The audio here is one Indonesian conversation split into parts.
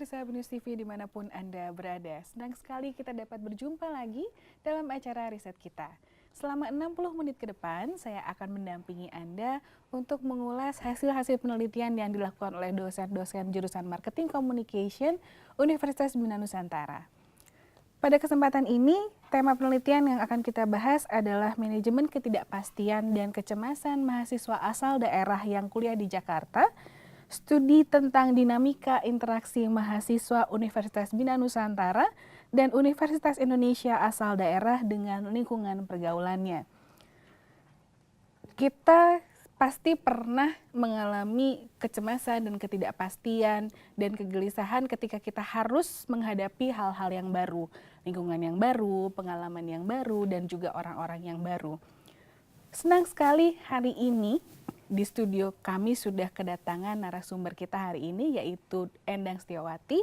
pemirsa BNews TV dimanapun Anda berada. Senang sekali kita dapat berjumpa lagi dalam acara riset kita. Selama 60 menit ke depan, saya akan mendampingi Anda untuk mengulas hasil-hasil penelitian yang dilakukan oleh dosen-dosen jurusan Marketing Communication Universitas Bina Nusantara. Pada kesempatan ini, tema penelitian yang akan kita bahas adalah manajemen ketidakpastian dan kecemasan mahasiswa asal daerah yang kuliah di Jakarta, studi tentang dinamika interaksi mahasiswa Universitas Bina Nusantara dan Universitas Indonesia asal daerah dengan lingkungan pergaulannya. Kita pasti pernah mengalami kecemasan dan ketidakpastian dan kegelisahan ketika kita harus menghadapi hal-hal yang baru, lingkungan yang baru, pengalaman yang baru, dan juga orang-orang yang baru. Senang sekali hari ini di studio kami sudah kedatangan narasumber kita hari ini, yaitu Endang Setiawati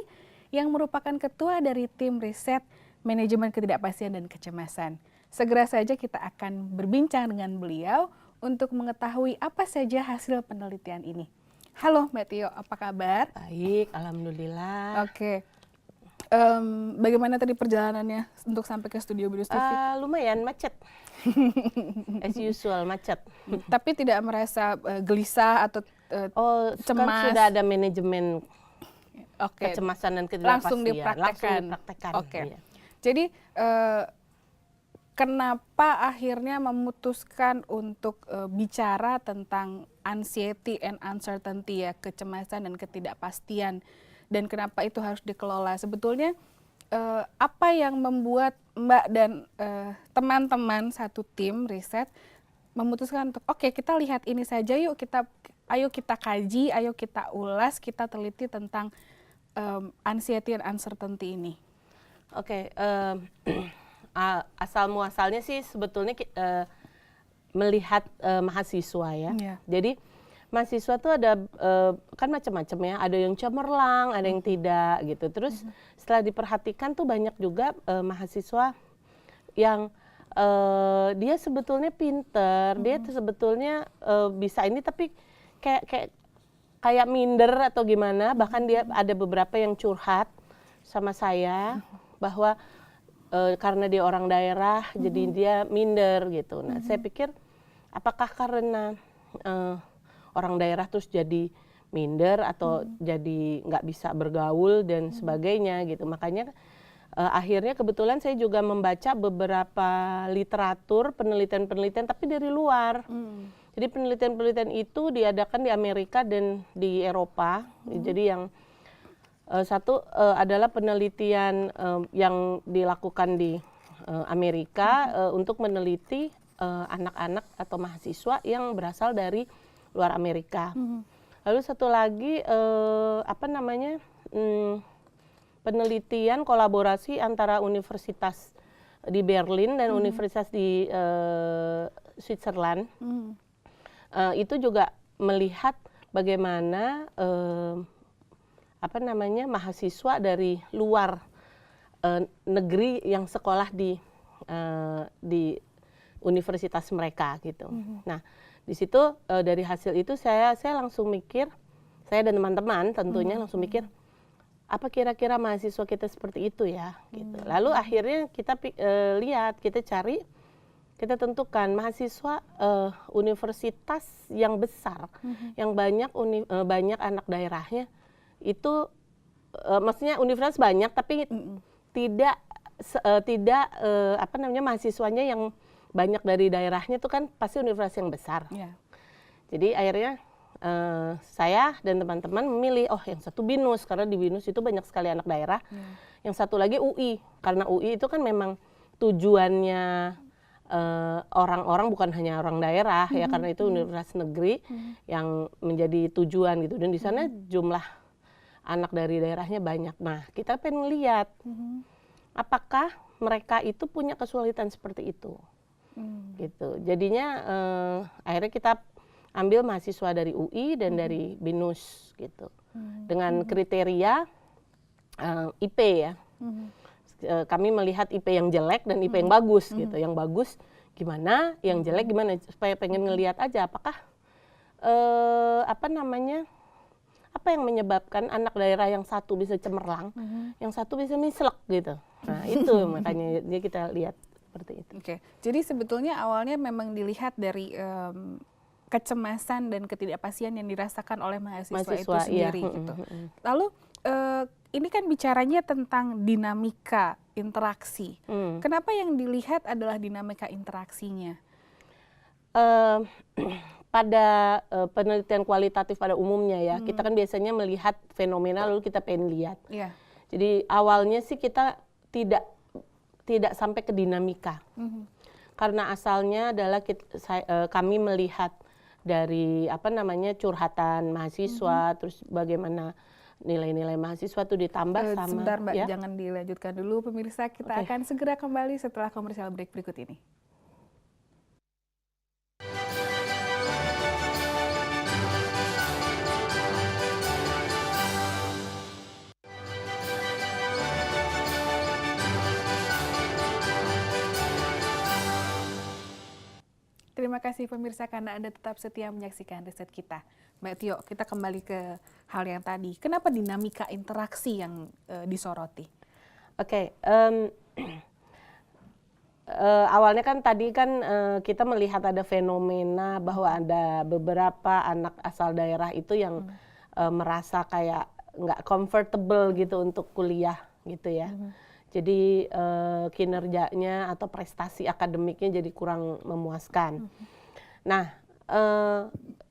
yang merupakan ketua dari tim riset manajemen ketidakpastian dan kecemasan. Segera saja kita akan berbincang dengan beliau untuk mengetahui apa saja hasil penelitian ini. Halo Mbak Tio, apa kabar? Baik, alhamdulillah. Oke. Bagaimana tadi perjalanannya untuk sampai ke studio BNews TV? Lumayan macet. As usual macet. Tapi tidak merasa gelisah atau cemas? Kan sudah ada manajemen kecemasan dan ketidakpastian. Langsung dipraktekkan. Oke. Iya. Jadi kenapa akhirnya memutuskan untuk bicara tentang anxiety and uncertainty, ya, kecemasan dan ketidakpastian, dan kenapa itu harus dikelola? Sebetulnya apa yang membuat Mbak dan teman-teman satu tim riset memutuskan untuk oke, kita lihat ini saja yuk, ayo kita kaji, ayo kita ulas, kita teliti tentang anxiety and uncertainty ini. Oke, asal muasalnya sih sebetulnya melihat mahasiswa ya. Yeah. Jadi mahasiswa tuh ada kan macam-macam ya, ada yang cemerlang, ada yang tidak gitu. Terus setelah diperhatikan tuh banyak juga mahasiswa yang dia sebetulnya pinter, dia tuh sebetulnya bisa ini tapi kayak minder atau gimana. Bahkan dia ada beberapa yang curhat sama saya bahwa karena dia orang daerah jadi dia minder gitu. Nah, saya pikir apakah karena orang daerah terus jadi minder atau jadi nggak bisa bergaul dan sebagainya gitu. Makanya akhirnya kebetulan saya juga membaca beberapa literatur penelitian-penelitian tapi dari luar. Jadi penelitian-penelitian itu diadakan di Amerika dan di Eropa. Jadi yang satu adalah penelitian yang dilakukan di Amerika untuk meneliti anak-anak atau mahasiswa yang berasal dari luar Amerika. Lalu satu lagi penelitian kolaborasi antara universitas di Berlin dan universitas di Switzerland. Itu juga melihat bagaimana mahasiswa dari luar negeri yang sekolah di universitas mereka gitu. Nah, di situ dari hasil itu saya langsung mikir, saya dan teman-teman tentunya langsung mikir, apa kira-kira mahasiswa kita seperti itu ya gitu. Lalu akhirnya kita lihat, kita cari, kita tentukan mahasiswa universitas yang besar, yang banyak anak daerahnya, itu maksudnya universitas banyak tapi tidak mahasiswanya yang banyak dari daerahnya itu kan pasti universitas yang besar. Yeah. Jadi akhirnya saya dan teman-teman memilih yang satu BINUS karena di BINUS itu banyak sekali anak daerah. Yang satu lagi UI karena UI itu kan memang tujuannya orang-orang bukan hanya orang daerah ya, karena itu universitas negeri yang menjadi tujuan gitu, dan di sana jumlah anak dari daerahnya banyak. Nah, kita pengen lihat apakah mereka itu punya kesulitan seperti itu. Gitu. Jadinya akhirnya kita ambil mahasiswa dari UI dan dari BINUS gitu. Dengan kriteria IP ya. Kami melihat IP yang jelek dan IP yang bagus gitu. Yang bagus gimana, yang jelek gimana, supaya pengen ngelihat aja apakah apa apa yang menyebabkan anak daerah yang satu bisa cemerlang, yang satu bisa mislek gitu. Nah itu makanya kita lihat seperti itu. Oke, jadi sebetulnya awalnya memang dilihat dari kecemasan dan ketidakpastian yang dirasakan oleh mahasiswa itu sendiri gitu. Lalu ini kan bicaranya tentang dinamika interaksi. Kenapa yang dilihat adalah dinamika interaksinya? Pada penelitian kualitatif pada umumnya ya, kita kan biasanya melihat fenomena lalu kita pengen lihat. Jadi awalnya sih kita tidak sampai ke dinamika. Karena asalnya adalah kami melihat dari curhatan mahasiswa, terus bagaimana nilai-nilai mahasiswa itu ditambah sama. Sebentar Mbak, jangan dilanjutkan dulu pemirsa, kita akan segera kembali setelah komersial break berikut ini. Terima kasih pemirsa karena Anda tetap setia menyaksikan riset kita. Mbak Tio, kita kembali ke hal yang tadi. Kenapa dinamika interaksi yang disoroti? Awalnya kan tadi kan kita melihat ada fenomena bahwa ada beberapa anak asal daerah itu yang merasa kayak nggak comfortable gitu untuk kuliah gitu ya. Jadi kinerjanya atau prestasi akademiknya jadi kurang memuaskan. Nah,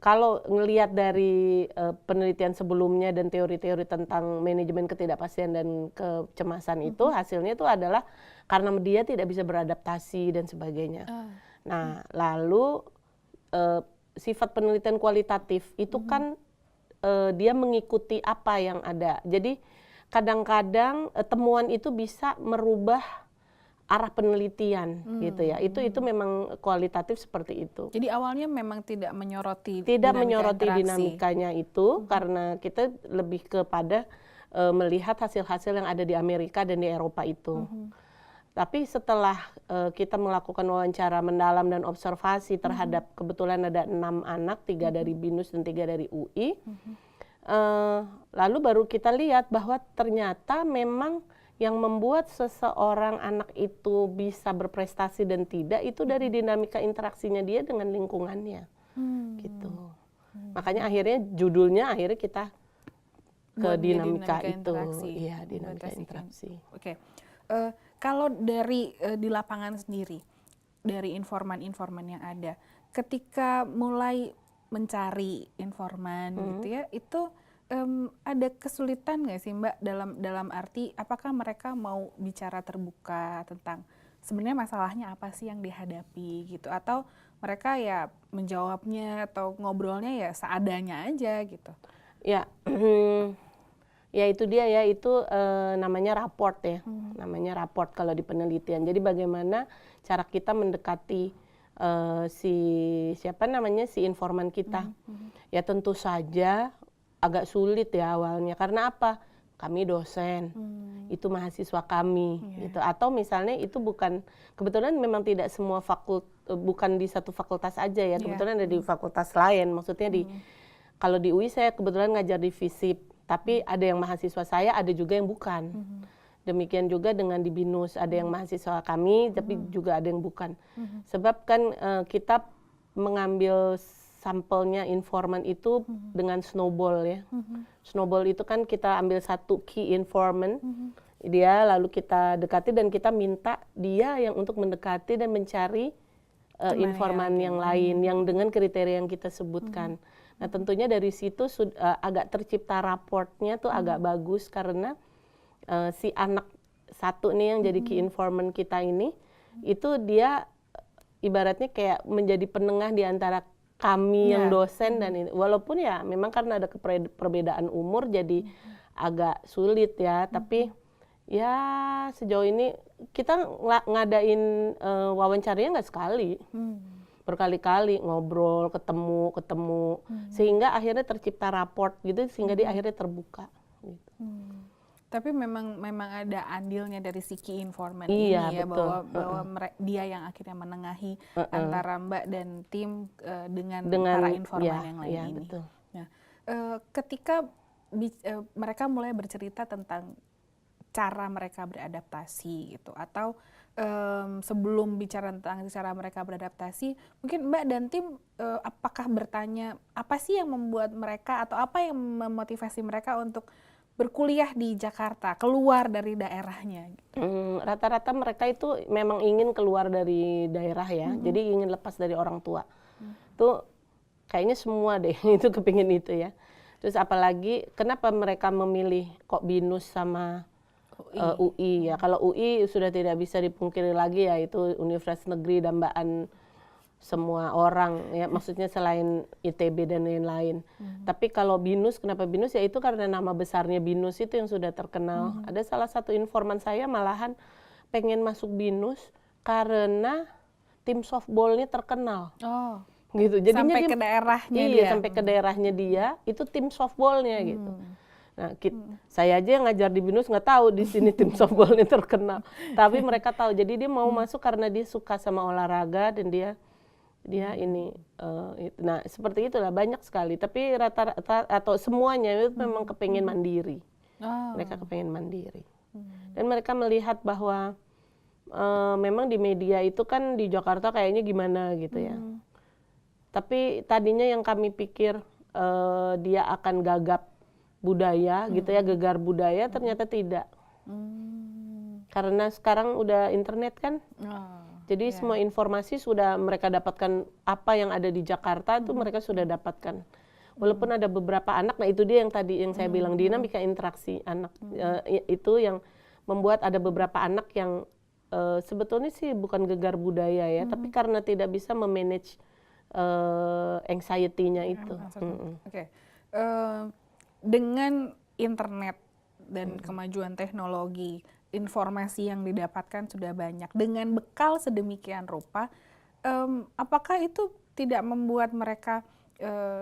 kalau ngelihat dari penelitian sebelumnya dan teori-teori tentang manajemen ketidakpastian dan kecemasan itu, hasilnya itu adalah karena dia tidak bisa beradaptasi dan sebagainya. Nah, lalu sifat penelitian kualitatif itu kan dia mengikuti apa yang ada. Jadi kadang-kadang temuan itu bisa merubah arah penelitian gitu ya. Itu memang kualitatif seperti itu. Jadi awalnya memang tidak menyoroti dinamikanya itu karena kita lebih kepada melihat hasil-hasil yang ada di Amerika dan di Eropa itu. Tapi setelah kita melakukan wawancara mendalam dan observasi terhadap kebetulan ada 6 anak, 3 dari BINUS dan 3 dari UI. Lalu baru kita lihat bahwa ternyata memang yang membuat seseorang anak itu bisa berprestasi dan tidak itu dari dinamika interaksinya dia dengan lingkungannya, gitu. Makanya akhirnya judulnya kita ke dinamika itu, iya dinamika interaksi. Kalau dari di lapangan sendiri, dari informan-informan yang ada, ketika mulai mencari informan gitu ya, itu ada kesulitan nggak sih Mbak dalam arti apakah mereka mau bicara terbuka tentang sebenarnya masalahnya apa sih yang dihadapi gitu, atau mereka ya menjawabnya atau ngobrolnya ya seadanya aja gitu? Ya, ya itu dia ya, itu namanya raport ya, namanya raport kalau di penelitian. Jadi bagaimana cara kita mendekati si informan kita. Ya tentu saja agak sulit ya awalnya, karena apa? Kami dosen, itu mahasiswa kami gitu. Atau misalnya itu bukan, kebetulan memang tidak semua bukan di satu fakultas aja ya, kebetulan ada di fakultas lain. Maksudnya kalau di UI saya kebetulan ngajar di FISIP, tapi ada yang mahasiswa saya, ada juga yang bukan. Demikian juga dengan di BINUS, ada yang mahasiswa kami, tapi juga ada yang bukan. Sebab kan kita mengambil sampelnya informan itu dengan snowball ya. Snowball itu kan kita ambil satu key informant, dia lalu kita dekati dan kita minta dia yang untuk mendekati dan mencari informan yang lain, yang dengan kriteria yang kita sebutkan. Nah tentunya dari situ agak tercipta raportnya tuh agak bagus, karena si anak satu nih yang jadi key informant kita ini, itu dia ibaratnya kayak menjadi penengah di antara kami yang dosen dan ini. Walaupun ya memang karena ada perbedaan umur jadi agak sulit ya, tapi ya sejauh ini kita ngadain wawancaranya nggak sekali, berkali-kali ngobrol, ketemu, sehingga akhirnya tercipta raport gitu, sehingga dia akhirnya terbuka. Gitu. Tapi memang ada andilnya dari si key informant ini ya, betul. bahwa dia yang akhirnya menengahi antara Mbak dan tim dengan para informan yang lain ini. Betul. Nah, ketika mereka mulai bercerita tentang cara mereka beradaptasi gitu, atau sebelum bicara tentang cara mereka beradaptasi, mungkin Mbak dan tim apakah bertanya apa sih yang membuat mereka atau apa yang memotivasi mereka untuk berkuliah di Jakarta, keluar dari daerahnya? Rata-rata mereka itu memang ingin keluar dari daerah ya, jadi ingin lepas dari orang tua. Tuh kayaknya semua deh itu kepingin itu ya. Terus apalagi kenapa mereka memilih kok BINUS sama UI ya. Kalau UI sudah tidak bisa dipungkiri lagi ya, itu universitas negeri dambaan semua orang ya, maksudnya selain ITB dan lain-lain. Tapi kalau BINUS, kenapa BINUS ya itu karena nama besarnya BINUS itu yang sudah terkenal. Ada salah satu informan saya malahan pengen masuk BINUS karena tim softballnya terkenal. Oh. Gitu. Jadinya sampai ke daerahnya dia. Sampai ke daerahnya dia itu tim softballnya gitu. Nah, saya aja yang ngajar di BINUS nggak tahu di sini tim softballnya terkenal. Tapi mereka tahu. Jadi dia mau masuk karena dia suka sama olahraga dan dia ini. Nah, seperti itulah banyak sekali. Tapi rata-rata atau semuanya itu memang kepengen mandiri. Mereka kepengen mandiri. Dan mereka melihat bahwa memang di media itu kan di Jakarta kayaknya gimana gitu ya. Tapi tadinya yang kami pikir dia akan gagap budaya gitu ya, gegar budaya, ternyata tidak. Karena sekarang udah internet kan, jadi semua informasi sudah mereka dapatkan, apa yang ada di Jakarta itu mereka sudah dapatkan. Walaupun ada beberapa anak, nah itu dia yang tadi yang saya bilang, dinamika interaksi anak, itu yang membuat ada beberapa anak yang sebetulnya sih bukan gegar budaya ya, tapi karena tidak bisa memanage anxiety-nya itu. Oke. Dengan internet dan kemajuan teknologi, informasi yang didapatkan sudah banyak. Dengan bekal sedemikian rupa, apakah itu tidak membuat mereka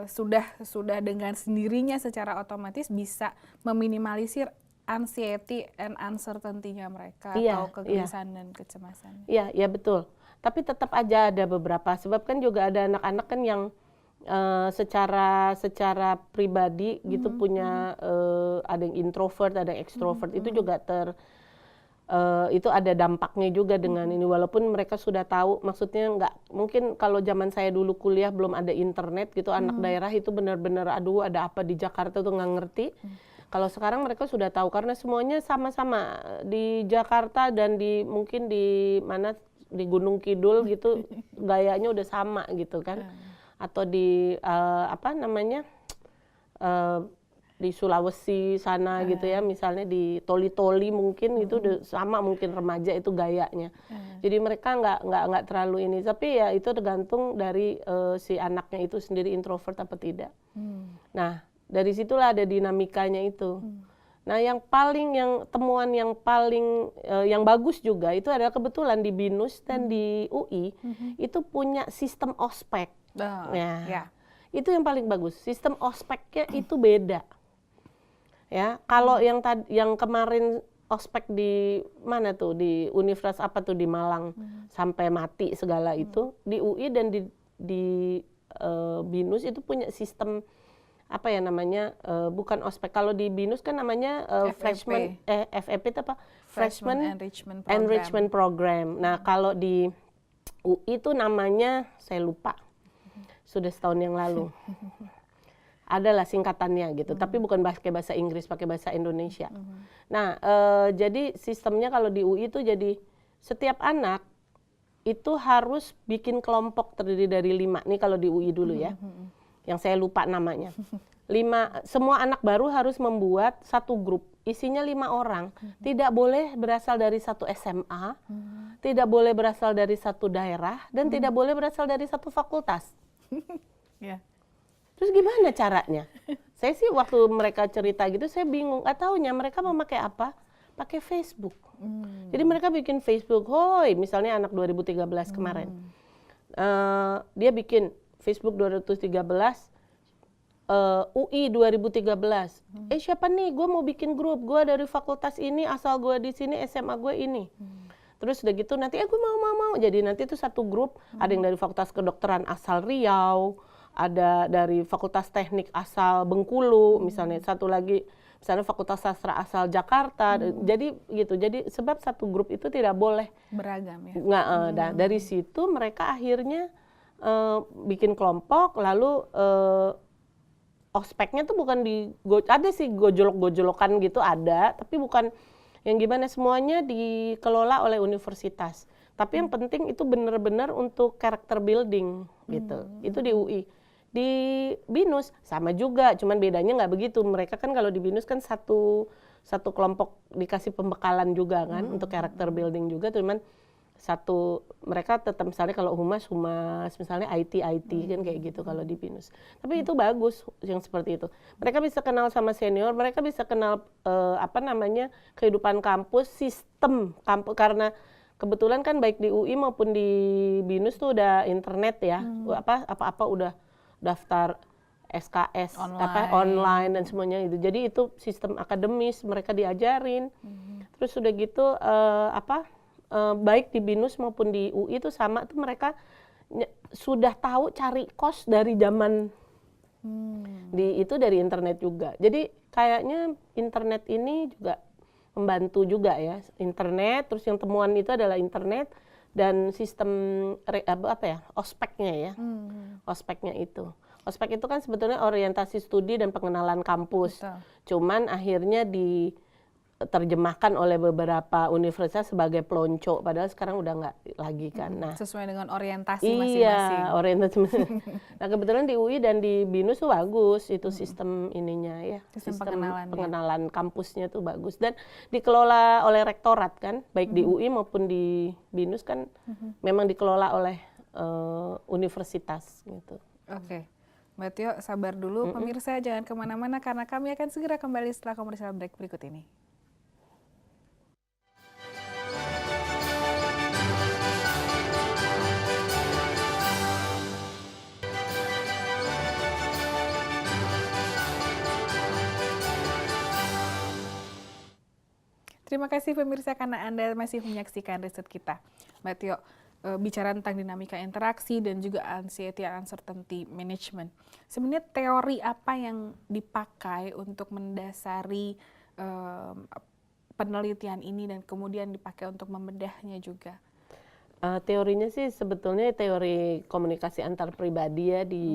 sudah dengan sendirinya secara otomatis bisa meminimalisir anxiety and uncertainty-nya mereka atau kegelisahan dan kecemasan? Iya, ya betul. Tapi tetap aja ada beberapa, sebab kan juga ada anak-anak kan yang secara pribadi gitu punya ada yang introvert, ada yang extrovert, itu juga itu ada dampaknya juga dengan ini, walaupun mereka sudah tahu, maksudnya nggak mungkin kalau zaman saya dulu kuliah belum ada internet gitu, anak daerah itu benar-benar aduh ada apa di Jakarta tuh nggak ngerti. Kalau sekarang mereka sudah tahu karena semuanya sama-sama di Jakarta dan mungkin di mana di Gunung Kidul gitu gayanya udah sama gitu kan. Atau di di Sulawesi sana gitu ya, misalnya di Toli-Toli mungkin itu udah sama, mungkin remaja itu gayanya. Jadi mereka nggak terlalu ini, tapi ya itu tergantung dari si anaknya itu sendiri introvert apa tidak. Nah, dari situlah ada dinamikanya itu. Nah, temuan yang paling yang bagus juga itu adalah kebetulan di BINUS dan di UI itu punya sistem ospek. Itu yang paling bagus. Sistem ospeknya itu beda. Ya, kalau yang kemarin ospek di mana tuh, di universitas apa tuh di Malang sampai mati segala itu, di UI dan di BINUS itu punya sistem apa ya namanya, bukan ospek. Kalau di BINUS kan namanya freshman FEP itu apa? Freshman Enrichment Program. Nah, kalau di UI itu namanya saya lupa. Sudah setahun yang lalu. Adalah singkatannya gitu, tapi bukan pakai bahasa Inggris, pakai bahasa Indonesia. Nah, jadi sistemnya kalau di UI itu jadi setiap anak itu harus bikin kelompok terdiri dari 5. Nih kalau di UI dulu ya, yang saya lupa namanya. 5, semua anak baru harus membuat satu grup, isinya 5 orang. Tidak boleh berasal dari satu SMA, tidak boleh berasal dari satu daerah, dan tidak boleh berasal dari satu fakultas. Terus gimana caranya? Saya sih waktu mereka cerita gitu saya bingung, nggak taunya mereka mau pakai apa? Pakai Facebook. Jadi mereka bikin Facebook, misalnya anak 2013 kemarin. Dia bikin Facebook 2013, UI 2013. Siapa nih? Gue mau bikin grup, gue dari fakultas ini, asal gue di sini, SMA gue ini. Terus udah gitu nanti gue mau. Jadi nanti itu satu grup, ada yang dari Fakultas Kedokteran asal Riau, ada dari Fakultas Teknik asal Bengkulu, misalnya satu lagi misalnya Fakultas Sastra asal Jakarta. Jadi gitu. Jadi sebab satu grup itu tidak boleh beragam ya. Dari situ mereka akhirnya bikin kelompok, lalu ospeknya tuh bukan ada sih gojolok-gojolokan gitu ada, tapi bukan yang gimana, semuanya dikelola oleh universitas. Tapi yang penting itu benar-benar untuk character building gitu. Itu di UI. Di BINUS sama juga, cuman bedanya nggak begitu. Mereka kan kalau di BINUS kan satu kelompok dikasih pembekalan juga kan untuk character building juga, cuman mereka tetap misalnya kalau humas, misalnya IT kan kayak gitu kalau di BINUS. Tapi itu bagus yang seperti itu. Mereka bisa kenal sama senior, mereka bisa kenal kehidupan kampus, sistem kampus, karena kebetulan kan baik di UI maupun di BINUS tuh udah internet ya. Apa-apa udah daftar SKS online dan semuanya itu. Jadi itu sistem akademis mereka diajarin. Terus udah gitu baik di BINUS maupun di UI itu sama tuh, mereka sudah tahu cari kos dari zaman itu dari internet juga. Jadi kayaknya internet ini juga membantu juga ya, internet. Terus yang temuan itu adalah internet dan sistem ospeknya ya. Ospeknya itu kan sebetulnya orientasi studi dan pengenalan kampus. Betul. Cuman akhirnya diterjemahkan oleh beberapa universitas sebagai pelonco, padahal sekarang udah nggak lagi kan. Nah, sesuai dengan orientasi masing-masing. Iya, orientasi. Nah, kebetulan di UI dan di BINUS tuh bagus itu sistem ininya ya. Sistem pengenalan kampusnya tuh bagus dan dikelola oleh rektorat kan, baik di UI maupun di BINUS kan memang dikelola oleh universitas gitu. Oke. Mbak Tio, sabar dulu. Pemirsa jangan kemana-mana karena kami akan segera kembali setelah komersial break berikut ini. Terima kasih pemirsa karena Anda masih menyaksikan riset kita. Mbak Tio, bicara tentang dinamika interaksi dan juga anxiety and uncertainty management. Sebenarnya teori apa yang dipakai untuk mendasari penelitian ini dan kemudian dipakai untuk membedahnya juga? Teorinya sih sebetulnya teori komunikasi antar pribadi ya. Di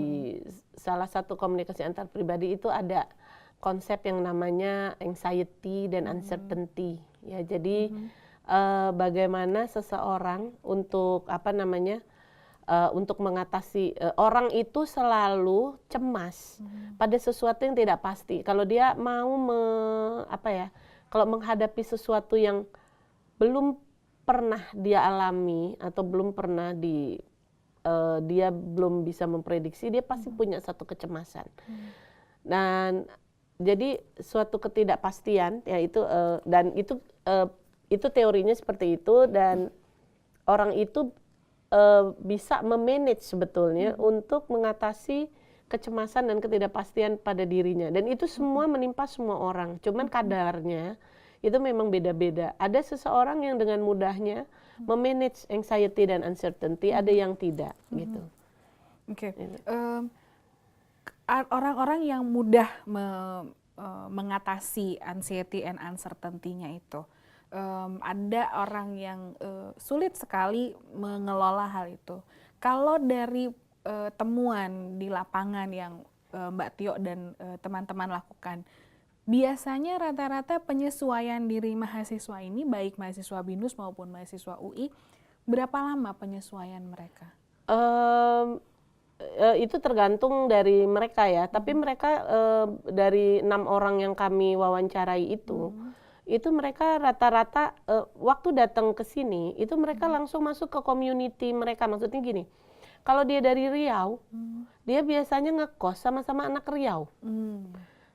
salah satu komunikasi antar pribadi itu ada konsep yang namanya anxiety dan uncertainty ya. Jadi bagaimana seseorang untuk untuk mengatasi orang itu selalu cemas pada sesuatu yang tidak pasti. Kalau dia mau kalau menghadapi sesuatu yang belum pernah dia alami atau belum pernah dia belum bisa memprediksi, dia pasti punya satu kecemasan. Dan jadi suatu ketidakpastian ya itu dan itu teorinya seperti itu, dan orang itu bisa memanage sebetulnya untuk mengatasi kecemasan dan ketidakpastian pada dirinya, dan itu semua menimpa semua orang, cuman kadarnya itu memang beda-beda. Ada seseorang yang dengan mudahnya memanage anxiety dan uncertainty, ada yang tidak gitu. Oke. Orang-orang yang mudah mengatasi anxiety and uncertainty-nya itu, ada orang yang sulit sekali mengelola hal itu. Kalau dari temuan di lapangan yang Mbak Tio dan teman-teman lakukan, biasanya rata-rata penyesuaian diri mahasiswa ini, baik mahasiswa BINUS maupun mahasiswa UI, berapa lama penyesuaian mereka? Itu tergantung dari mereka ya, tapi mereka dari 6 orang yang kami wawancarai itu mereka rata-rata waktu datang ke sini itu mereka langsung masuk ke community mereka. Maksudnya gini, kalau dia dari Riau, dia biasanya ngekos sama-sama anak Riau.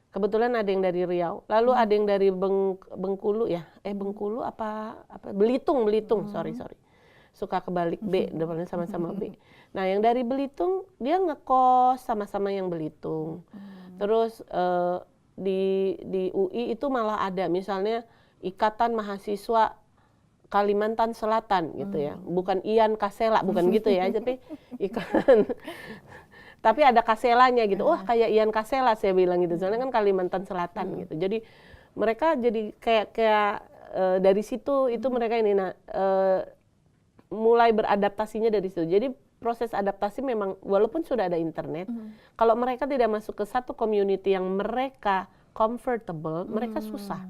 Kebetulan ada yang dari Riau, lalu ada yang dari Bengkulu ya, Bengkulu Belitung, sorry. Suka kebalik B, depannya sama-sama B. Nah, yang dari Belitung dia ngekos sama-sama yang Belitung. Terus di UI itu malah ada misalnya Ikatan Mahasiswa Kalimantan Selatan gitu ya. Bukan Ian Kasela, bukan gitu ya, tapi ikatan Tapi ada Kaselanya gitu. Wah, kayak Ian Kasela saya bilang gitu. Soalnya kan Kalimantan Selatan gitu. Jadi mereka jadi kayak dari situ itu mereka ini mulai beradaptasinya dari situ. Jadi proses adaptasi memang walaupun sudah ada internet, kalau mereka tidak masuk ke satu community yang mereka comfortable, mereka susah.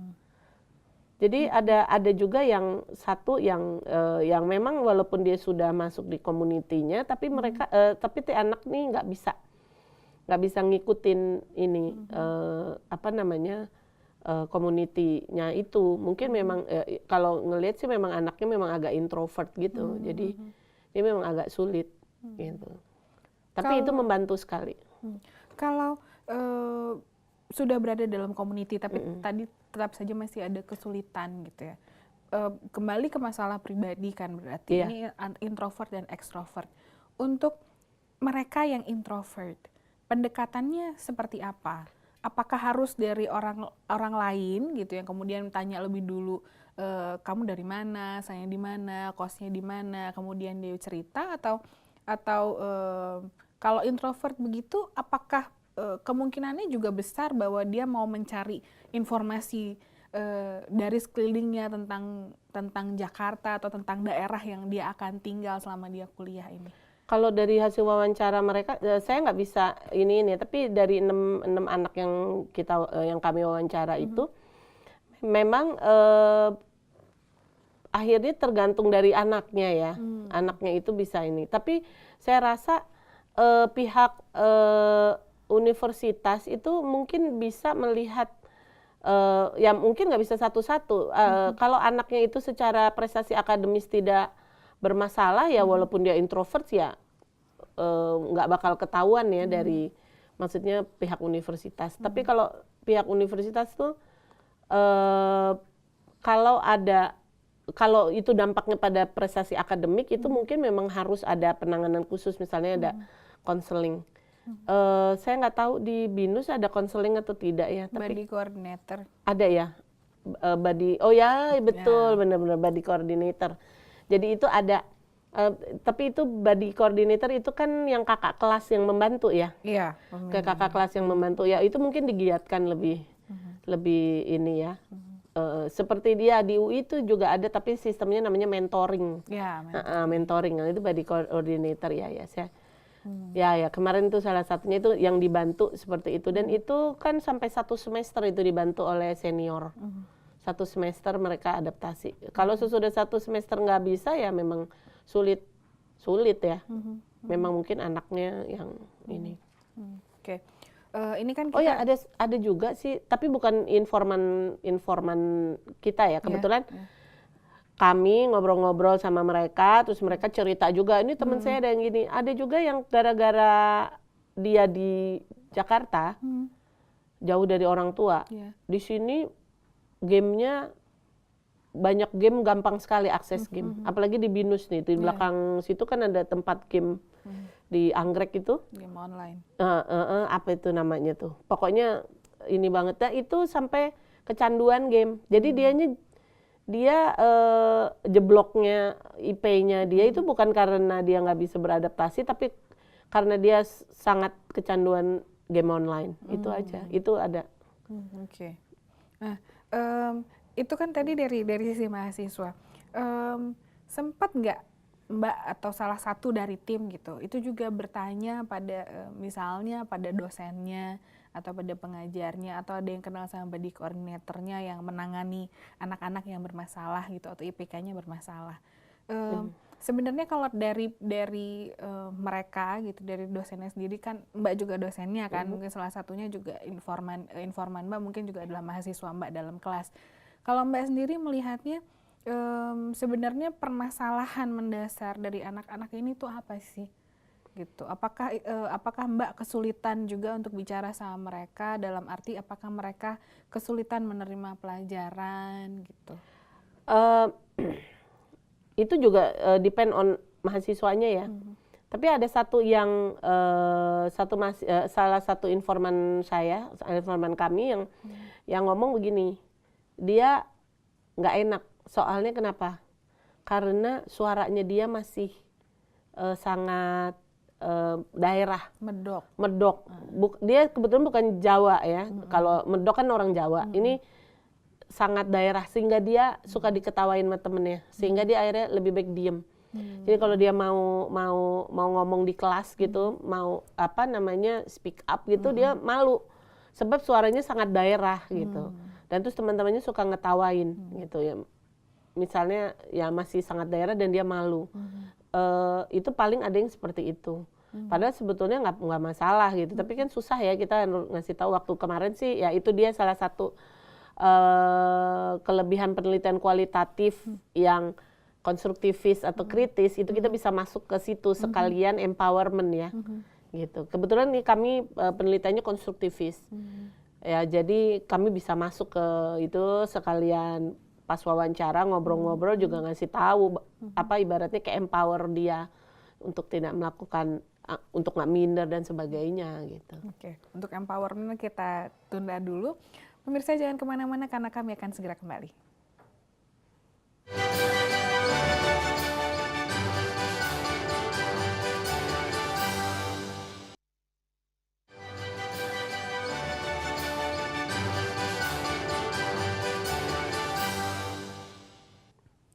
Jadi ada juga yang satu yang memang walaupun dia sudah masuk di community-nya, tapi mereka tapi anak nih nggak bisa ngikutin ini apa namanya community-nya itu. Mungkin memang kalau ngelihat sih memang anaknya memang agak introvert gitu. Jadi dia memang agak sulit gitu. Tapi itu membantu sekali. Kalau sudah berada dalam community tapi tadi tetap saja masih ada kesulitan gitu ya. Kembali ke masalah pribadi kan berarti ini introvert dan extrovert. Untuk mereka yang introvert, pendekatannya seperti apa? Apakah harus dari orang lain gitu yang kemudian tanya lebih dulu, kamu dari mana, saya di mana, kosnya di mana, kemudian dia cerita atau kalau introvert begitu, apakah kemungkinannya juga besar bahwa dia mau mencari informasi dari sekelilingnya tentang Jakarta atau tentang daerah yang dia akan tinggal selama dia kuliah ini? Kalau dari hasil wawancara mereka, saya nggak bisa ini, tapi dari 6 anak yang kami wawancara itu, memang akhirnya tergantung dari anaknya ya, anaknya itu bisa ini. Tapi saya rasa pihak universitas itu mungkin bisa melihat, ya mungkin nggak bisa satu-satu. Kalau anaknya itu secara prestasi akademis tidak bermasalah ya, walaupun dia introvert ya nggak bakal ketahuan ya dari maksudnya pihak universitas. Tapi kalau pihak universitas tuh kalau itu dampaknya pada prestasi akademik itu mungkin memang harus ada penanganan khusus, misalnya ada konseling. Saya nggak tahu di BINUS ada konseling atau tidak ya. Tapi Body coordinator. ada ya, oh ya betul, benar-benar body coordinator. Jadi itu ada, tapi itu body coordinator itu kan yang kakak kelas yang membantu ya. Iya. Ke kakak kelas yang membantu ya, itu mungkin digiatkan lebih ini ya. Seperti dia di UI itu juga ada, tapi sistemnya namanya mentoring. Ya, mentoring. Nah, itu body coordinator ya saya. Ya kemarin itu salah satunya itu yang dibantu seperti itu, dan itu kan sampai 1 semester itu dibantu oleh senior. 1 semester mereka adaptasi. Kalau sesudah 1 semester nggak bisa ya memang sulit ya. Memang mungkin anaknya yang ini. Oke. Ini kan kita... Oh ya ada juga sih, tapi bukan informan kita ya. Kebetulan kami ngobrol-ngobrol sama mereka, terus mereka cerita juga, ini teman saya ada yang gini. Ada juga yang gara-gara dia di Jakarta, jauh dari orang tua. Di sini gamenya banyak game, gampang sekali akses game. Apalagi di BINUS nih, di belakang situ kan ada tempat game di Anggrek itu. Game online. Apa itu namanya tuh? Pokoknya ini banget ya, itu sampai kecanduan game. Jadi dia jebloknya IP-nya dia itu bukan karena dia nggak bisa beradaptasi, tapi karena dia sangat kecanduan game online. Itu aja, itu ada. Oke. Nah, itu kan tadi dari sisi mahasiswa. Sempat nggak Mbak atau salah satu dari tim gitu, itu juga bertanya pada misalnya pada dosennya atau pada pengajarnya, atau ada yang kenal sama body coordinatornya yang menangani anak-anak yang bermasalah gitu atau IPK-nya bermasalah. Sebenarnya kalau dari mereka gitu, dari dosennya sendiri kan, Mbak juga dosennya kan, mungkin salah satunya juga informan Mbak mungkin juga adalah mahasiswa Mbak dalam kelas. Kalau Mbak sendiri melihatnya sebenarnya permasalahan mendasar dari anak-anak ini tuh apa sih? Gitu. Apakah Mbak kesulitan juga untuk bicara sama mereka, dalam arti apakah mereka kesulitan menerima pelajaran gitu? Itu juga depend on mahasiswanya ya. Tapi ada satu yang salah satu informan kami yang ngomong begini, dia nggak enak. Soalnya kenapa? Karena suaranya dia masih sangat daerah. Medok. Dia kebetulan bukan Jawa ya. Kalau Medok kan orang Jawa. Ini sangat daerah sehingga dia suka diketawain sama temennya. Sehingga dia akhirnya lebih baik diem. Jadi kalau dia mau ngomong di kelas gitu, mau speak up gitu, dia malu. Sebab suaranya sangat daerah gitu. Dan terus teman-temannya suka ngetawain gitu ya. Misalnya ya masih sangat daerah dan dia malu. Itu paling ada yang seperti itu. Padahal sebetulnya nggak masalah gitu. Tapi kan susah ya kita ngasih tahu. Waktu kemarin sih ya itu dia salah satu kelebihan penelitian kualitatif yang konstruktivis atau kritis, itu kita bisa masuk ke situ sekalian empowerment ya. Gitu. Kebetulan nih kami penelitiannya konstruktivis. Ya, jadi kami bisa masuk ke itu sekalian pas wawancara ngobrol-ngobrol juga ngasih tahu apa ibaratnya kayak empower dia untuk tidak melakukan untuk nggak minder dan sebagainya gitu. Oke, untuk empowerment kita tunda dulu. Pemirsa jangan kemana-mana karena kami akan segera kembali.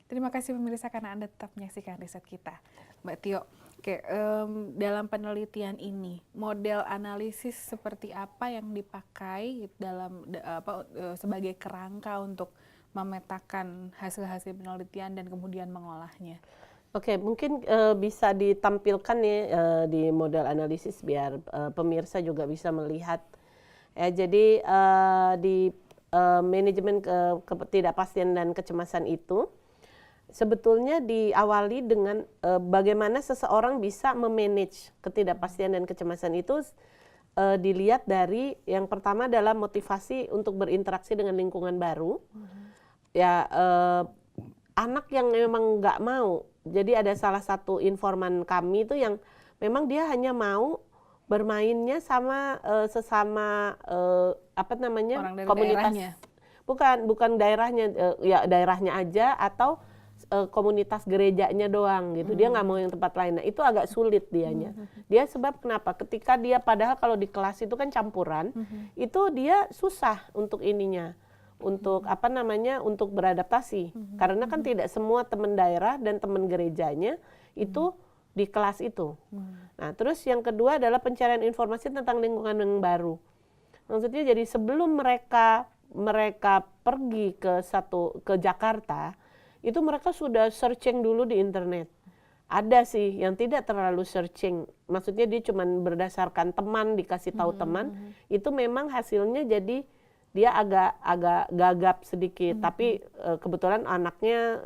Terima kasih pemirsa karena Anda tetap menyaksikan riset kita. Mbak Tio, dalam penelitian ini, model analisis seperti apa yang dipakai dalam sebagai kerangka untuk memetakan hasil-hasil penelitian dan kemudian mengolahnya? Oke, mungkin bisa ditampilkan ya di model analisis biar pemirsa juga bisa melihat. Ya, jadi di manajemen ketidakpastian dan kecemasan itu sebetulnya diawali dengan bagaimana seseorang bisa memanage ketidakpastian dan kecemasan itu dilihat dari yang pertama adalah motivasi untuk berinteraksi dengan lingkungan baru. Ya, anak yang memang nggak mau. Jadi ada salah satu informan kami itu yang memang dia hanya mau bermainnya sama sesama orang dari komunitas. Daerahnya. Bukan daerahnya, ya daerahnya aja atau komunitas gerejanya doang gitu. Dia nggak mau yang tempat lain. Nah, itu agak sulit dianya. Dia sebab kenapa? Ketika dia padahal kalau di kelas itu kan campuran, itu dia susah untuk ininya. Untuk untuk beradaptasi. Karena kan tidak semua teman daerah dan teman gerejanya itu di kelas itu. Nah, terus yang kedua adalah pencarian informasi tentang lingkungan yang baru. Maksudnya jadi sebelum mereka pergi ke Jakarta, itu mereka sudah searching dulu di internet. Ada sih yang tidak terlalu searching, maksudnya dia cuma berdasarkan teman, dikasih tahu teman, itu memang hasilnya jadi dia agak gagap sedikit, tapi kebetulan anaknya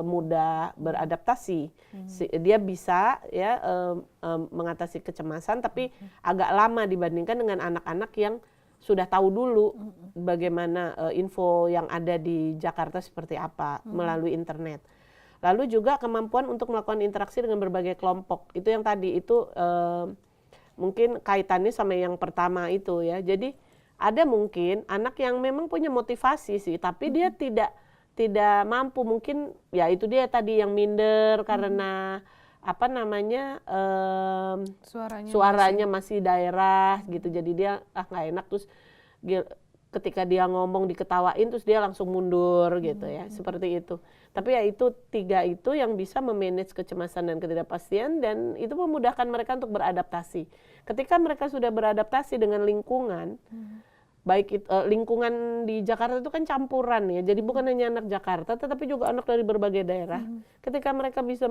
mudah beradaptasi, dia bisa ya mengatasi kecemasan, tapi agak lama dibandingkan dengan anak-anak yang sudah tahu dulu bagaimana info yang ada di Jakarta seperti apa melalui internet. Lalu juga kemampuan untuk melakukan interaksi dengan berbagai kelompok. Itu yang tadi itu mungkin kaitannya sama yang pertama itu ya. Jadi ada mungkin anak yang memang punya motivasi sih, tapi dia tidak mampu, mungkin ya itu dia tadi yang minder karena suaranya masih daerah gitu, jadi dia nggak enak, terus ketika dia ngomong diketawain terus dia langsung mundur gitu ya, seperti itu. Tapi ya itu tiga itu yang bisa memanage kecemasan dan ketidakpastian, dan itu memudahkan mereka untuk beradaptasi. Ketika mereka sudah beradaptasi dengan lingkungan, baik itu, lingkungan di Jakarta itu kan campuran ya, jadi bukan hanya anak Jakarta tetapi juga anak dari berbagai daerah. Ketika mereka bisa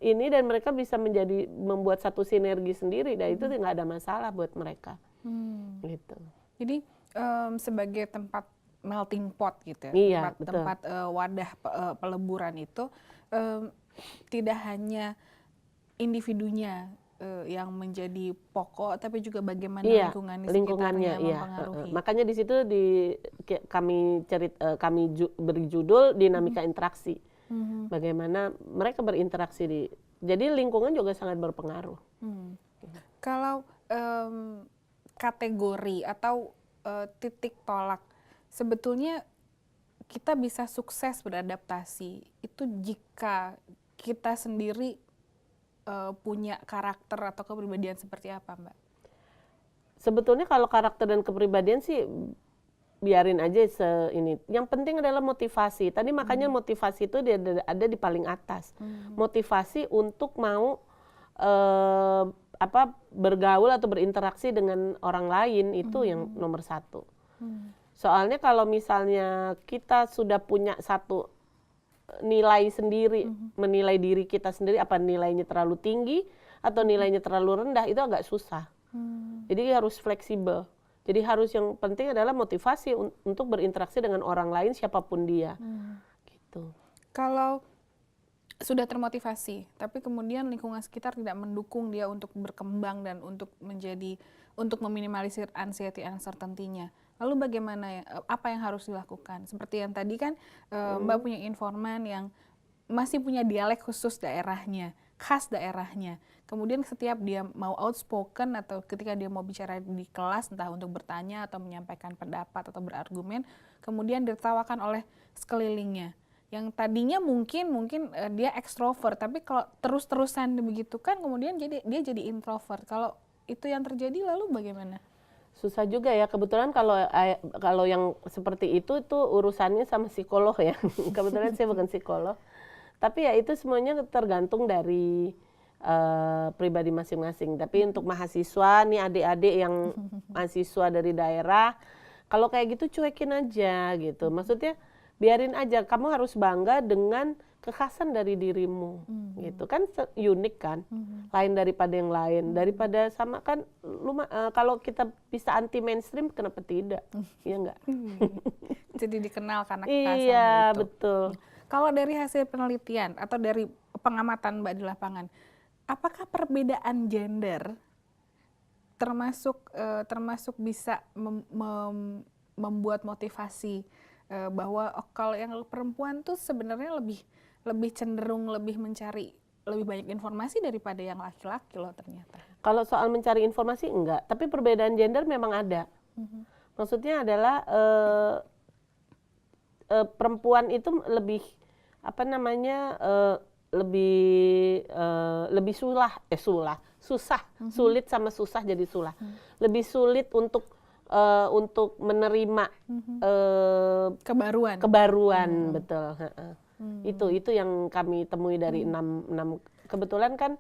ini dan mereka bisa membuat satu sinergi sendiri, dan itu nggak ada masalah buat mereka. Gitu. Jadi sebagai tempat melting pot gitu ya, iya, tempat wadah peleburan itu tidak hanya individunya yang menjadi pokok, tapi juga bagaimana lingkungannya mempengaruhi. Makanya di situ kami beri judul dinamika interaksi. Bagaimana mereka berinteraksi jadi lingkungan juga sangat berpengaruh. Kalau kategori atau titik tolak, sebetulnya kita bisa sukses beradaptasi itu jika kita sendiri punya karakter atau kepribadian seperti apa, Mbak? Sebetulnya kalau karakter dan kepribadian sih biarin aja ini. Yang penting adalah motivasi. Tadi makanya motivasi itu dia ada di paling atas. Motivasi untuk mau bergaul atau berinteraksi dengan orang lain itu yang nomor satu. Soalnya kalau misalnya kita sudah punya satu nilai sendiri, menilai diri kita sendiri apa nilainya terlalu tinggi atau nilainya terlalu rendah, itu agak susah. Jadi harus fleksibel. Jadi harus yang penting adalah motivasi untuk berinteraksi dengan orang lain siapapun dia. Gitu. Kalau sudah termotivasi, tapi kemudian lingkungan sekitar tidak mendukung dia untuk berkembang dan untuk meminimalisir anxiety uncertainty-nya. Lalu bagaimana apa yang harus dilakukan? Seperti yang tadi kan Mbak punya informan yang masih punya dialek khusus daerahnya, khas daerahnya. Kemudian setiap dia mau outspoken atau ketika dia mau bicara di kelas, entah untuk bertanya atau menyampaikan pendapat atau berargumen, kemudian ditertawakan oleh sekelilingnya. Yang tadinya mungkin dia ekstrovert, tapi kalau terus-terusan begitu kan, kemudian dia jadi introvert. Kalau itu yang terjadi, lalu bagaimana? Susah juga ya. Kebetulan kalau yang seperti itu urusannya sama psikolog ya. Kebetulan saya bukan psikolog. Tapi ya itu semuanya tergantung dari pribadi masing-masing. Tapi untuk mahasiswa nih, adik-adik yang mahasiswa dari daerah, kalau kayak gitu cuekin aja gitu. Maksudnya biarin aja, kamu harus bangga dengan kekhasan dari dirimu gitu kan, unik kan, lain daripada yang lain, daripada sama kan. Kalau kita bisa anti mainstream, kenapa tidak? Iya enggak? Jadi dikenal karena kekhasannya iya, itu. Betul. Kalau dari hasil penelitian atau dari pengamatan Mbak di lapangan, apakah perbedaan gender termasuk bisa membuat motivasi bahwa kalau yang perempuan tuh sebenarnya lebih cenderung lebih mencari lebih banyak informasi daripada yang laki-laki loh ternyata. Kalau soal mencari informasi enggak, tapi perbedaan gender memang ada. Maksudnya adalah perempuan itu lebih lebih sulit sama susah jadi sulah. Lebih sulit untuk menerima kebaruan, betul. Itu yang kami temui dari 6 kebetulan kan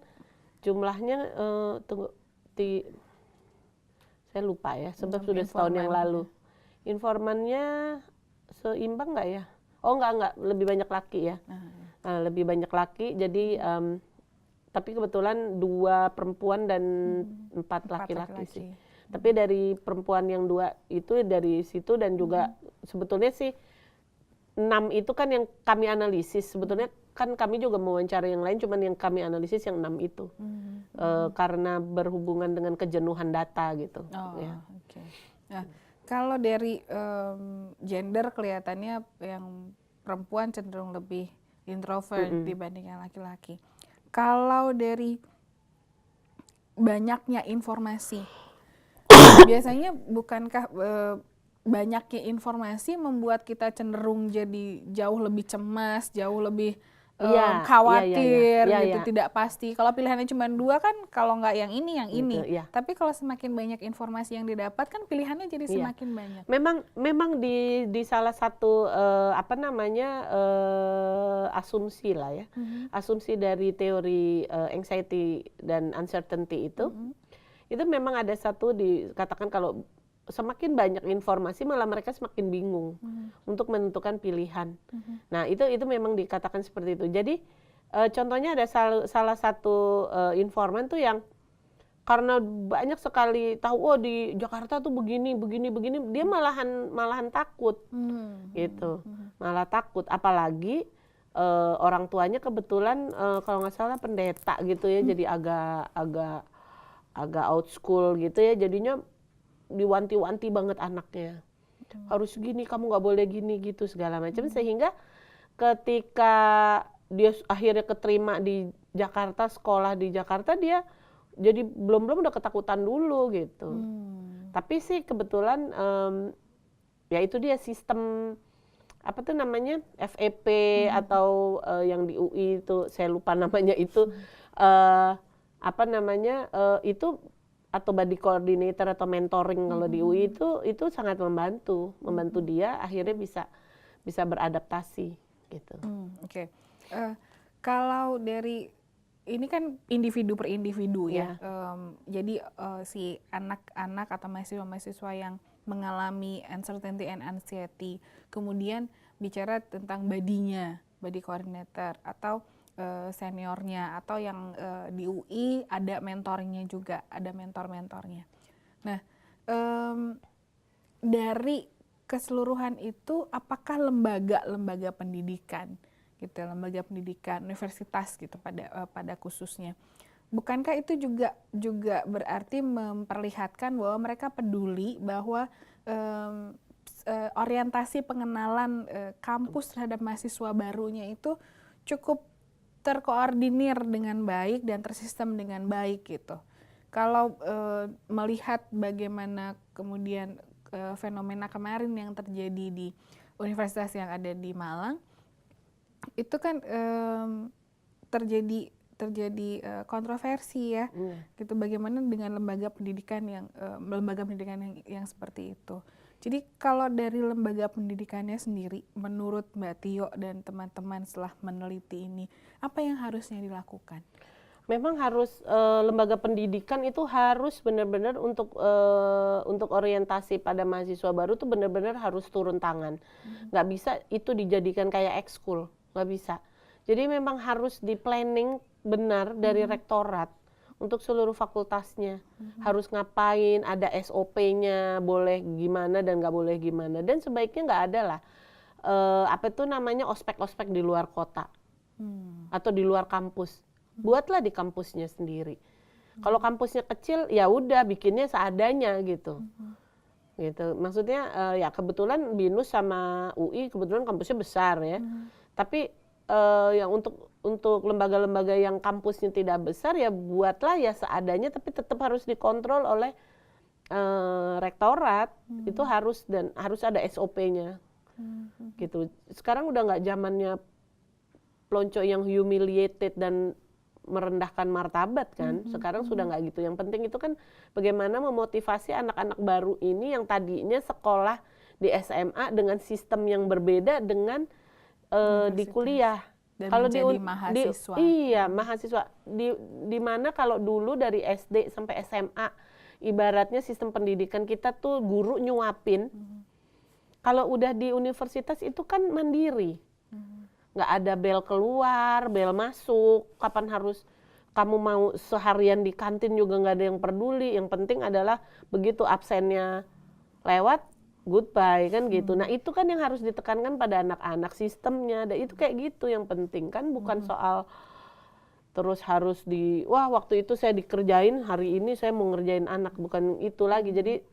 jumlahnya saya lupa ya, sebab sudah setahun yang lalu. Informannya seimbang nggak ya? Oh nggak, lebih banyak laki ya. Lebih banyak laki, jadi tapi kebetulan 2 perempuan dan 4 laki-laki sih. Tapi dari perempuan yang 2 itu dari situ, dan juga sebetulnya sih 6 itu kan yang kami analisis. Sebetulnya kan kami juga mewawancara yang lain, cuman yang kami analisis yang 6 itu. Karena berhubungan dengan kejenuhan data gitu. Ya. Okay. Nah, kalau dari gender kelihatannya yang perempuan cenderung lebih introvert dibanding yang laki-laki. Kalau dari banyaknya informasi, biasanya bukankah banyaknya informasi membuat kita cenderung jadi jauh lebih cemas, jauh lebih khawatir, gitu, tidak pasti. Kalau pilihannya cuma 2 kan, kalau nggak yang ini, yang ini. Tapi kalau semakin banyak informasi yang didapat kan pilihannya jadi semakin banyak. Memang di salah satu asumsi lah ya, asumsi dari teori anxiety dan uncertainty itu memang ada satu dikatakan kalau semakin banyak informasi malah mereka semakin bingung untuk menentukan pilihan. Nah itu memang dikatakan seperti itu. Jadi contohnya ada salah satu informan tuh yang karena banyak sekali tahu di Jakarta tuh begini, dia malahan takut gitu, malah takut. Apalagi orang tuanya kebetulan kalau nggak salah pendeta gitu ya, jadi agak out school gitu ya, jadinya diwanti-wanti banget anaknya. Harus gini, kamu nggak boleh gini gitu segala macam, sehingga ketika dia akhirnya keterima di Jakarta, sekolah di Jakarta, dia jadi belum udah ketakutan dulu gitu. Tapi sih kebetulan ya itu dia sistem apa tuh namanya FEP atau yang di UI itu saya lupa namanya itu, apa namanya itu atau body coordinator atau mentoring kalau di UI itu sangat membantu dia akhirnya bisa beradaptasi gitu. Oke. Kalau dari ini kan individu per individu ya. Jadi si anak-anak atau mahasiswa-mahasiswa yang mengalami uncertainty and anxiety, kemudian bicara tentang body coordinator atau seniornya, atau yang di UI ada mentornya juga, ada mentor-mentornya. Nah, dari keseluruhan itu, apakah lembaga pendidikan gitu, lembaga pendidikan universitas gitu pada khususnya, bukankah itu juga berarti memperlihatkan bahwa mereka peduli bahwa orientasi pengenalan kampus terhadap mahasiswa barunya itu cukup terkoordinir dengan baik dan tersistem dengan baik gitu. Kalau melihat bagaimana kemudian fenomena kemarin yang terjadi di universitas yang ada di Malang, itu kan terjadi kontroversi ya, gitu. Bagaimana dengan lembaga pendidikan yang seperti itu? Jadi kalau dari lembaga pendidikannya sendiri, menurut Mbak Tio dan teman-teman setelah meneliti ini, apa yang harusnya dilakukan? Memang harus lembaga pendidikan itu harus benar-benar untuk orientasi pada mahasiswa baru tuh benar-benar harus turun tangan. Nggak bisa itu dijadikan kayak ekskul, nggak bisa. Jadi memang harus di planning benar dari rektorat untuk seluruh fakultasnya. Harus ngapain, ada SOP-nya, boleh gimana dan nggak boleh gimana. Dan sebaiknya nggak ada lah apa itu namanya ospek-ospek di luar kota atau di luar kampus. Buatlah di kampusnya sendiri. Kalau kampusnya kecil ya udah bikinnya seadanya gitu. Gitu. Maksudnya ya kebetulan BINUS sama UI kebetulan kampusnya besar ya. Tapi yang untuk lembaga-lembaga yang kampusnya tidak besar ya buatlah ya seadanya, tapi tetap harus dikontrol oleh rektorat. Itu harus ada SOP-nya. Gitu. Sekarang udah nggak zamannya pelonco yang humiliated dan merendahkan martabat kan. Sekarang sudah nggak gitu. Yang penting itu kan bagaimana memotivasi anak-anak baru ini yang tadinya sekolah di SMA dengan sistem yang berbeda dengan di kuliah. Dan kalau menjadi mahasiswa. Mahasiswa. Di mana kalau dulu dari SD sampai SMA ibaratnya sistem pendidikan kita tuh guru nyuapin. Kalau udah di universitas itu kan mandiri. Nggak ada bel keluar, bel masuk, kapan harus kamu mau seharian di kantin juga nggak ada yang peduli. Yang penting adalah begitu absennya lewat, goodbye kan gitu. Nah itu kan yang harus ditekankan pada anak-anak, sistemnya. Dan itu kayak gitu yang penting kan, bukan soal terus harus waktu itu saya dikerjain, hari ini saya mau ngerjain anak, bukan itu lagi. Jadi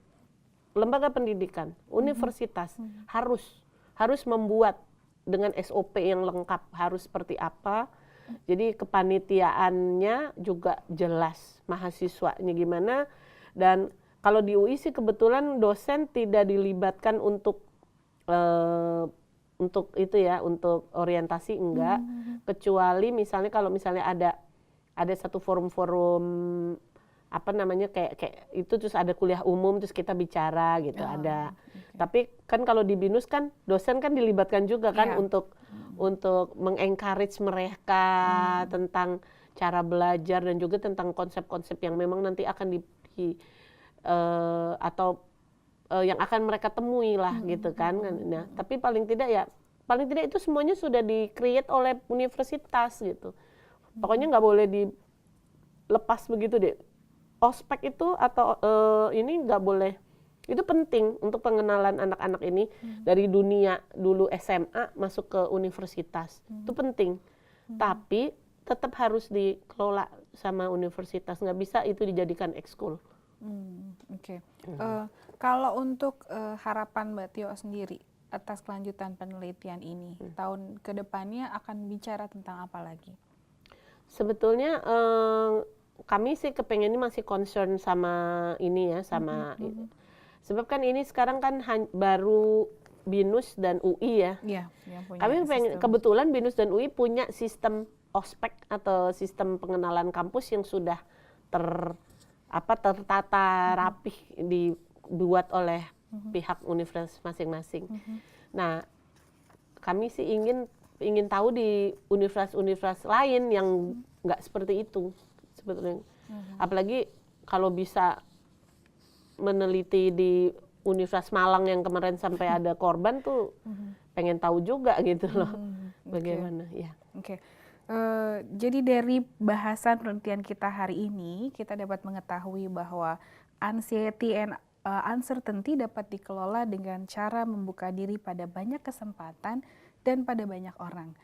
lembaga pendidikan, universitas harus membuat dengan SOP yang lengkap, harus seperti apa. Jadi kepanitiaannya juga jelas, mahasiswanya gimana. Dan kalau di UI sih kebetulan dosen tidak dilibatkan untuk itu ya, untuk orientasi enggak. Kecuali misalnya kalau misalnya ada satu forum-forum apa namanya kayak itu, terus ada kuliah umum terus kita bicara gitu, ada. Tapi kan kalau di BINUS kan dosen kan dilibatkan juga kan untuk mengencourage mereka tentang cara belajar dan juga tentang konsep-konsep yang memang nanti akan yang akan mereka temui lah gitu kan. Nah, tapi paling tidak itu semuanya sudah di-create oleh universitas gitu. Pokoknya nggak boleh dilepas begitu deh. Ospek itu atau ini nggak boleh. Itu penting untuk pengenalan anak-anak ini dari dunia dulu SMA masuk ke universitas. Itu penting. Tapi tetap harus dikelola sama universitas. Nggak bisa itu dijadikan ekskul. Kalau untuk harapan Mbak Tio sendiri atas kelanjutan penelitian ini, tahun kedepannya akan bicara tentang apa lagi? Sebetulnya kami sih kepengennya masih concern sama ini ya, sama sebab kan ini sekarang kan baru BINUS dan UI ya. Iya, yang punya Kami pengen, sistem. kebetulan BINUS dan UI punya sistem ospek atau sistem pengenalan kampus yang sudah tertata rapih dibuat oleh pihak universitas masing-masing. Nah, kami sih ingin tahu di universitas-universitas lain yang nggak seperti itu sebetulnya. Apalagi kalau bisa meneliti di Universitas Malang yang kemarin sampai ada korban tuh, pengen tahu juga gitu loh, bagaimana ya. Oke. Jadi dari bahasan penelitian kita hari ini, kita dapat mengetahui bahwa anxiety and uncertainty dapat dikelola dengan cara membuka diri pada banyak kesempatan dan pada banyak orang.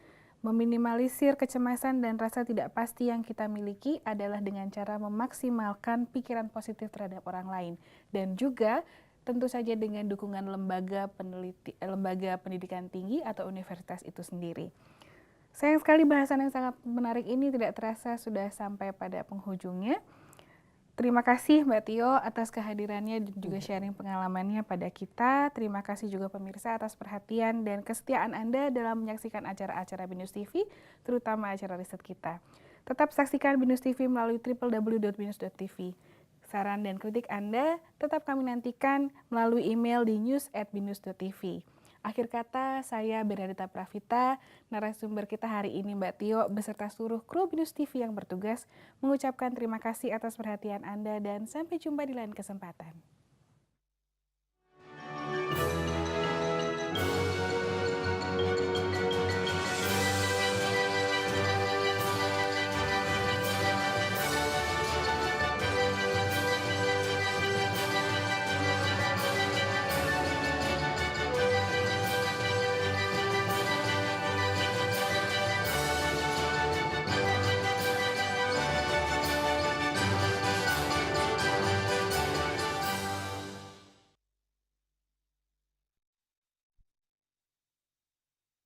Meminimalisir kecemasan dan rasa tidak pasti yang kita miliki adalah dengan cara memaksimalkan pikiran positif terhadap orang lain, dan juga tentu saja dengan dukungan lembaga pendidikan tinggi atau universitas itu sendiri. Sayang sekali bahasan yang sangat menarik ini tidak terasa sudah sampai pada penghujungnya. Terima kasih Mbak Tio atas kehadirannya dan juga sharing pengalamannya pada kita. Terima kasih juga pemirsa atas perhatian dan kesetiaan Anda dalam menyaksikan acara-acara BINUS TV, terutama acara riset kita. Tetap saksikan BINUS TV melalui www.binus.tv. Saran dan kritik Anda tetap kami nantikan melalui email di news@binus.tv. Akhir kata, saya Bernadita Pravita, narasumber kita hari ini Mbak Tio, beserta seluruh kru BINUS TV yang bertugas, mengucapkan terima kasih atas perhatian Anda dan sampai jumpa di lain kesempatan.